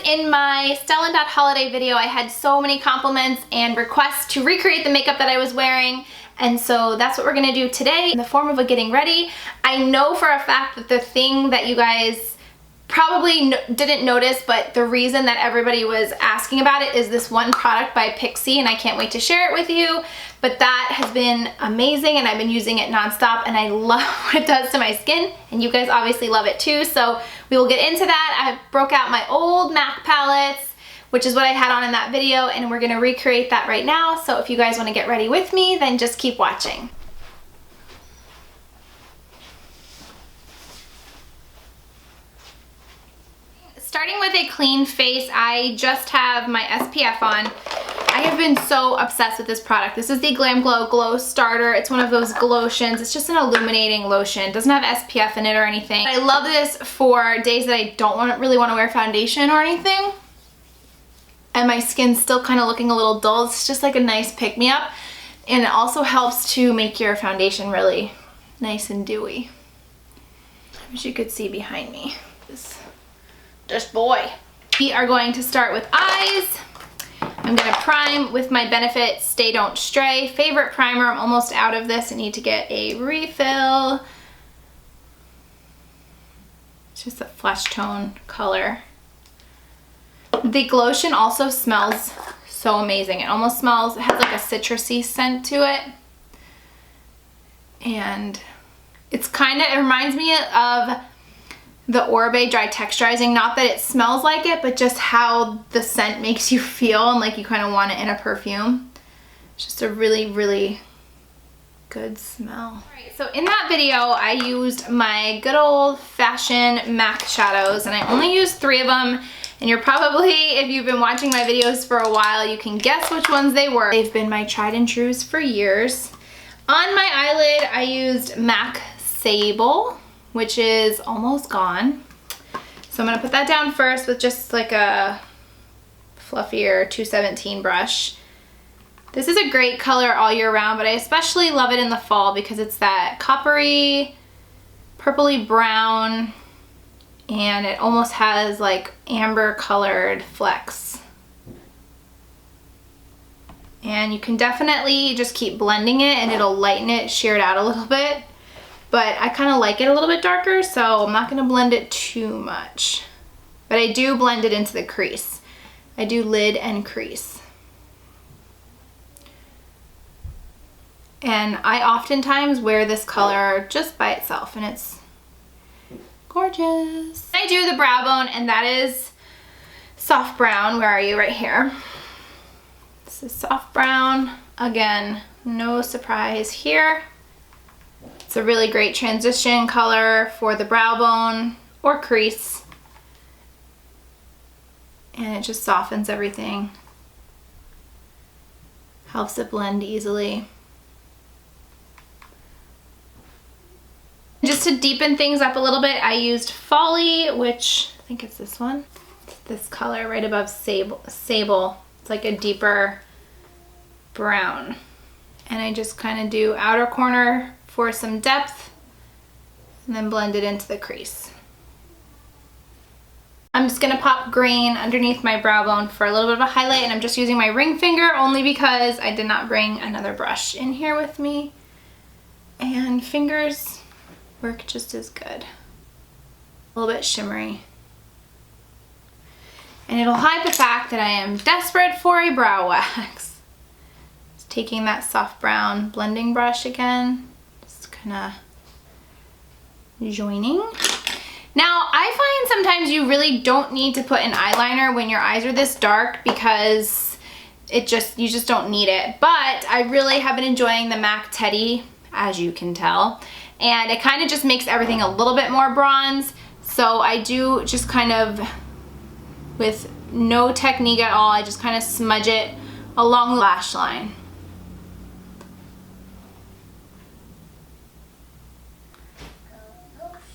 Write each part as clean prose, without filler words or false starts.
in my Stella Dot Holiday video, I had so many compliments and requests to recreate the makeup that I was wearing. And so that's what we're gonna do today in the form of a getting ready. I know for a fact that the thing that you guys probably didn't notice, but the reason that everybody was asking about it is this one product by Pixi, and I can't wait to share it with you. But that has been amazing, and I've been using it nonstop, and I love what it does to my skin, and you guys obviously love it too, so we will get into that. I broke out my old MAC palettes, which is what I had on in that video, and we're gonna recreate that right now. So if you guys wanna get ready with me, then just keep watching. Starting with a clean face, I just have my SPF on. I have been so obsessed with this product. This is the Glam Glow Glow Starter. It's one of those glotions. It's just an illuminating lotion. It doesn't have SPF in it or anything. I love this for days that I don't really want to wear foundation or anything, and my skin's still kind of looking a little dull. It's just like a nice pick-me-up, and it also helps to make your foundation really nice and dewy. As you could see behind me, this boy. We are going to start with eyes. I'm gonna prime with my Benefit Stay Don't Stray favorite primer. I'm almost out of this. I need to get a refill. It's just a flesh tone color. The glotion also smells so amazing. It almost smells, it has like a citrusy scent to it. And it's it reminds me of the Orbe Dry Texturizing. Not that it smells like it, but just how the scent makes you feel, and like you kind of want it in a perfume. It's just a really, really good smell. Alright, so in that video, I used my good old fashioned MAC shadows, and I only used 3 of them. And you're probably, if you've been watching my videos for a while, you can guess which ones they were. They've been my tried and trues for years. On my eyelid, I used MAC Sable, which is almost gone. So I'm gonna put that down first with just like a fluffier 217 brush. This is a great color all year round, but I especially love it in the fall because it's that coppery, purpley brown, and it almost has like amber colored flecks. And you can definitely just keep blending it and it'll lighten it, sheer it out a little bit. But I kind of like it a little bit darker, so I'm not going to blend it too much. But I do blend it into the crease. I do lid and crease. And I oftentimes wear this color just by itself, and it's gorgeous. I do the brow bone, and that is soft brown. Where are you? Right here. This is soft brown. Again, no surprise here. It's a really great transition color for the brow bone or crease. And it just softens everything. Helps it blend easily. Just to deepen things up a little bit, I used Folly, which I think it's this one. It's this color right above Sable. It's like a deeper brown. And I just kind of do outer corner for some depth, and then blend it into the crease. I'm just gonna pop green underneath my brow bone for a little bit of a highlight, and I'm just using my ring finger only because I did not bring another brush in here with me. And fingers work just as good. A little bit shimmery. And it'll hide the fact that I am desperate for a brow wax. Just taking that soft brown blending brush again. Kind of joining. Now, I find sometimes you really don't need to put an eyeliner when your eyes are this dark because you just don't need it. But I really have been enjoying the MAC Teddy, as you can tell, and it kind of just makes everything a little bit more bronze. So I do just kind of, with no technique at all, I just kind of smudge it along the lash line.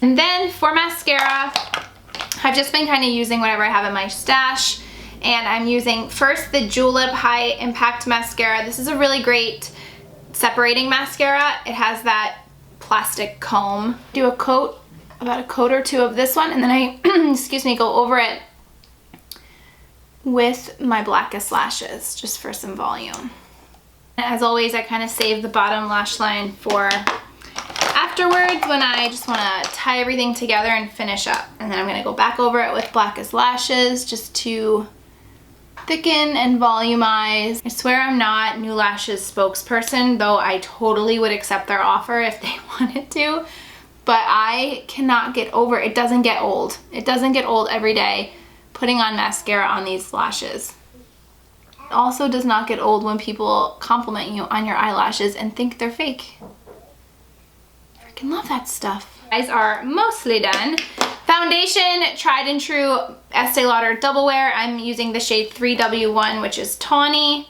And then for mascara, I've just been kind of using whatever I have in my stash, and I'm using first the Julep High Impact Mascara. This is a really great separating mascara. It has that plastic comb. Do a coat, about a coat or two of this one, and then I, excuse me, go over it with my blackest lashes, just for some volume. As always, I kind of save the bottom lash line for afterwards when I just want to tie everything together and finish up. And then I'm going to go back over it with blackest lashes just to thicken and volumize. I swear I'm not New Lashes spokesperson, though I totally would accept their offer if they wanted to. But I cannot get over it. It doesn't get old. It doesn't get old every day putting on mascara on these lashes. It also does not get old when people compliment you on your eyelashes and think they're fake. I freaking love that stuff. Eyes are mostly done. Foundation, tried and true Estee Lauder Double Wear. I'm using the shade 3W1, which is tawny.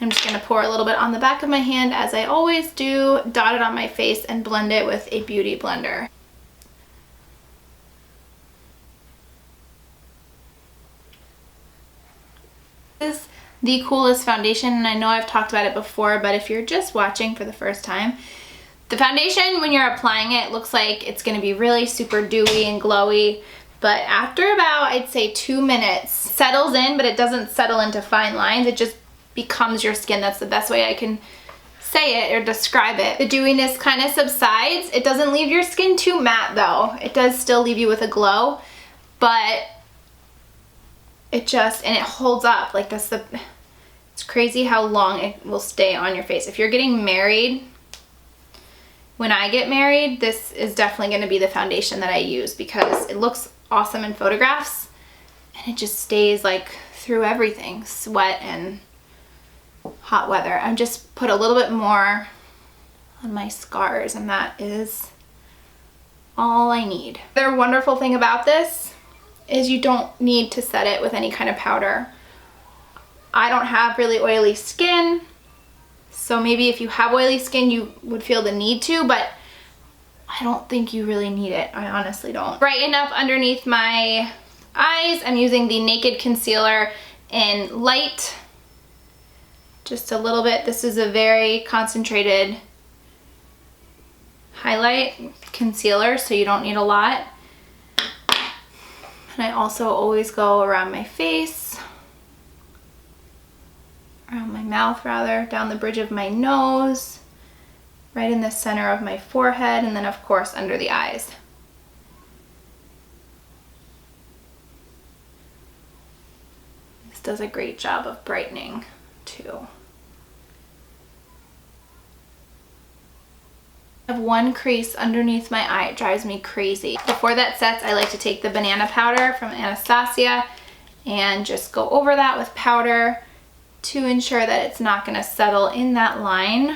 I'm just gonna pour a little bit on the back of my hand, as I always do, dot it on my face, and blend it with a beauty blender. This is the coolest foundation, and I know I've talked about it before, but if you're just watching for the first time, the foundation, when you're applying it, looks like it's gonna be really super dewy and glowy, but after about, I'd say 2 minutes, settles in, but it doesn't settle into fine lines. It just becomes your skin. That's the best way I can say it or describe it. The dewiness kind of subsides. It doesn't leave your skin too matte though. It does still leave you with a glow, but it just, and it holds up. Like it's crazy how long it will stay on your face. If you're getting married, when I get married, this is definitely going to be the foundation that I use, because it looks awesome in photographs and it just stays like through everything, sweat and hot weather. I just put a little bit more on my scars, and that is all I need. The wonderful thing about this is you don't need to set it with any kind of powder. I don't have really oily skin, so maybe if you have oily skin, you would feel the need to, but I don't think you really need it. I honestly don't. Brighten up underneath my eyes. I'm using the Naked Concealer in Light. Just a little bit. This is a very concentrated highlight concealer, so you don't need a lot. And I also always go around my face, around my mouth rather, down the bridge of my nose, right in the center of my forehead, and then of course under the eyes. This does a great job of brightening too. I have one crease underneath my eye. It drives me crazy. Before that sets, I like to take the banana powder from Anastasia and just go over that with powder to ensure that it's not going to settle in that line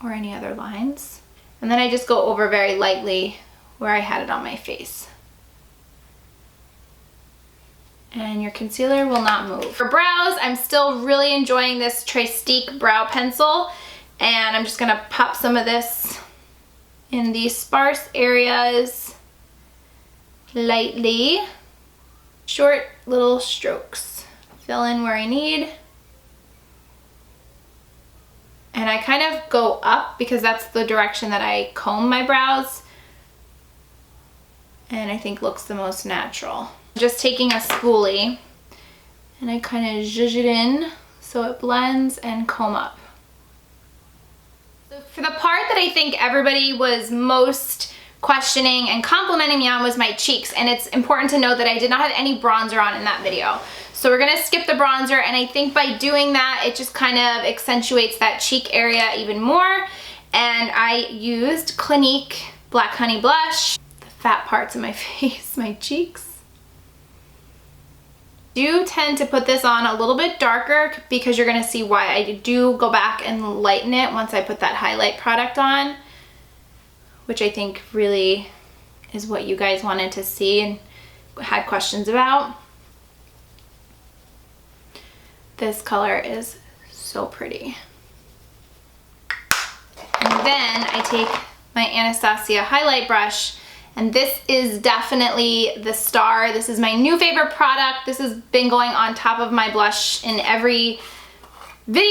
or any other lines. And then I just go over very lightly where I had it on my face. And your concealer will not move. For brows, I'm still really enjoying this Trestique brow pencil, and I'm just gonna pop some of this in these sparse areas lightly. Short little strokes. Fill in where I need. And I kind of go up because that's the direction that I comb my brows, and I think looks the most natural. Just taking a spoolie and I kind of zhuzh it in so it blends and comb up. So for the part that I think everybody was most questioning and complimenting me on was my cheeks, and it's important to note that I did not have any bronzer on in that video. So we're gonna skip the bronzer, and I think by doing that, it just kind of accentuates that cheek area even more. And I used Clinique Black Honey Blush, the fat parts of my face, my cheeks. Do tend to put this on a little bit darker because you're gonna see why. I do go back and lighten it once I put that highlight product on, which I think really is what you guys wanted to see and had questions about. This color is so pretty. And then I take my Anastasia highlight brush, and this is definitely the star. This is my new favorite product. This has been going on top of my blush in every video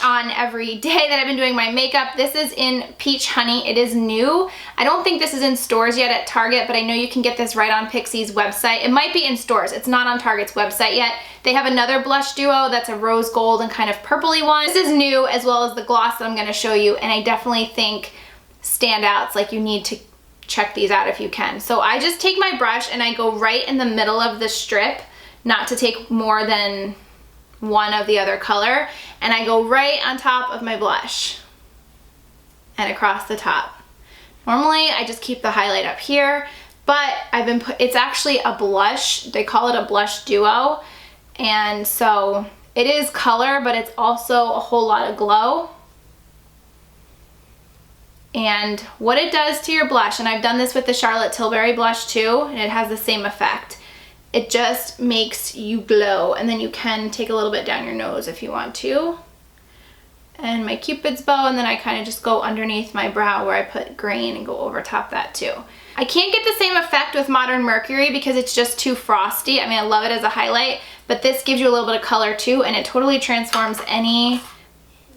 on every day that I've been doing my makeup. This is in Peach Honey. It is new. I don't think this is in stores yet at Target, but I know you can get this right on Pixie's website. It might be in stores. It's not on Target's website yet. They have another blush duo that's a rose gold and kind of purpley one. This is new, as well as the gloss that I'm going to show you, and I definitely think standouts. Like, you need to check these out if you can. So I just take my brush and I go right in the middle of the strip, not to take more than one of the other color, and I go right on top of my blush and across the top. Normally I just keep the highlight up here, but it's actually a blush. They call it a blush duo, and so it is color, but it's also a whole lot of glow. And what it does to your blush, and I've done this with the Charlotte Tilbury blush too, and it has the same effect. It just makes you glow, and then you can take a little bit down your nose if you want to. And my Cupid's bow, and then I kind of just go underneath my brow where I put green and go over top that too. I can't get the same effect with Modern Mercury because it's just too frosty. I mean, I love it as a highlight, but this gives you a little bit of color too, and it totally transforms any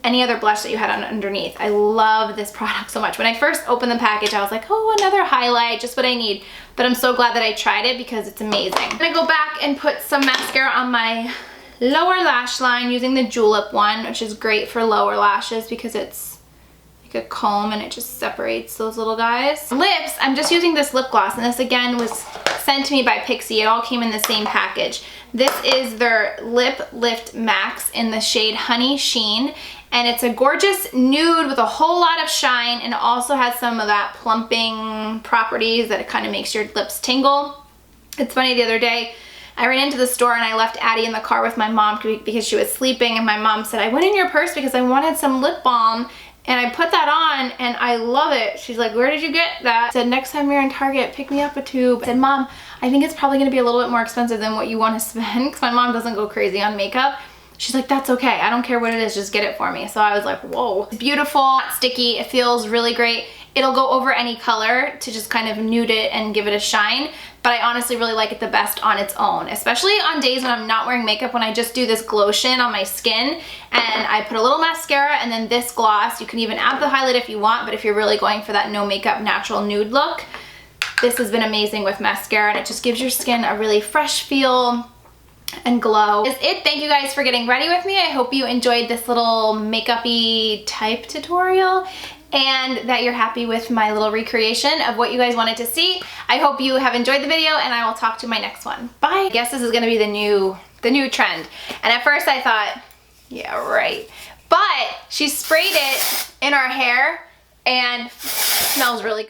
other blush that you had on underneath. I love this product so much. When I first opened the package, I was like, oh, another highlight, just what I need. But I'm so glad that I tried it because it's amazing. I'm gonna go back and put some mascara on my lower lash line using the Julep one, which is great for lower lashes because it's like a comb and it just separates those little guys. Lips, I'm just using this lip gloss, and this again was sent to me by Pixie. It all came in the same package. This is their Lip Lift Max in the shade Honey Sheen. And it's a gorgeous nude with a whole lot of shine, and it also has some of that plumping properties that it kind of makes your lips tingle. It's funny, the other day I ran into the store and I left Addie in the car with my mom because she was sleeping, and my mom said, I went in your purse because I wanted some lip balm, and I put that on and I love it. She's like, where did you get that? I said, next time you're in Target, pick me up a tube. I said, Mom, I think it's probably gonna be a little bit more expensive than what you want to spend, because my mom doesn't go crazy on makeup. She's like, that's okay. I don't care what it is. Just get it for me. So I was like, whoa. It's beautiful, not sticky. It feels really great. It'll go over any color to just kind of nude it and give it a shine. But I honestly really like it the best on its own, especially on days when I'm not wearing makeup, when I just do this glotion on my skin and I put a little mascara and then this gloss. You can even add the highlight if you want, but if you're really going for that no makeup natural nude look, this has been amazing with mascara, and it just gives your skin a really fresh feel and glow. That's it. Thank you guys for getting ready with me. I hope you enjoyed this little makeup-y type tutorial and that you're happy with my little recreation of what you guys wanted to see. I hope you have enjoyed the video, and I will talk to you in my next one. Bye. I guess this is gonna be the new trend. And at first I thought, yeah, right. But she sprayed it in our hair and it smells really good.